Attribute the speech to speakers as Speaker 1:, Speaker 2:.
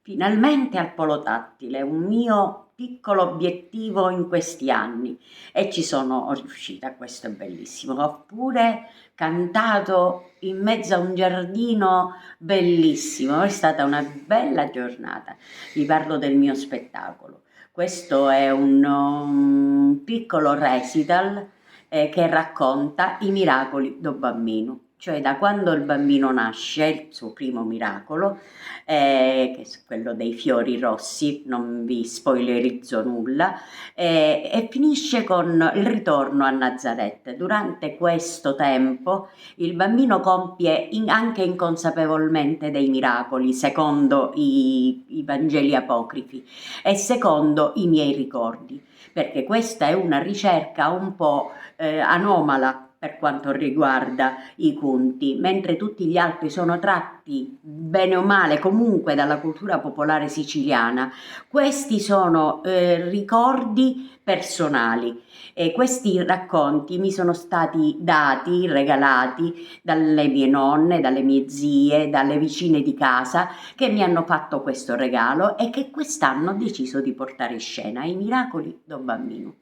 Speaker 1: finalmente al polo tattile, un mio piccolo obiettivo in questi anni, e ci sono riuscita, questo è bellissimo. Ho pure cantato in mezzo a un giardino bellissimo, è stata una bella giornata. Vi parlo del mio spettacolo. Questo è un piccolo recital che racconta i miracoli do bambino, cioè da quando il bambino nasce, il suo primo miracolo, che è quello dei fiori rossi, non vi spoilerizzo nulla, e finisce con il ritorno a Nazareth. Durante questo tempo il bambino compie anche inconsapevolmente dei miracoli, secondo i Vangeli apocrifi e secondo i miei ricordi, perché questa è una ricerca un po' anomala per quanto riguarda i conti, mentre tutti gli altri sono tratti bene o male comunque dalla cultura popolare siciliana. Questi sono ricordi personali, e questi racconti mi sono stati dati, regalati dalle mie nonne, dalle mie zie, dalle vicine di casa, che mi hanno fatto questo regalo e che quest'anno ho deciso di portare in scena, i miracoli do bambino.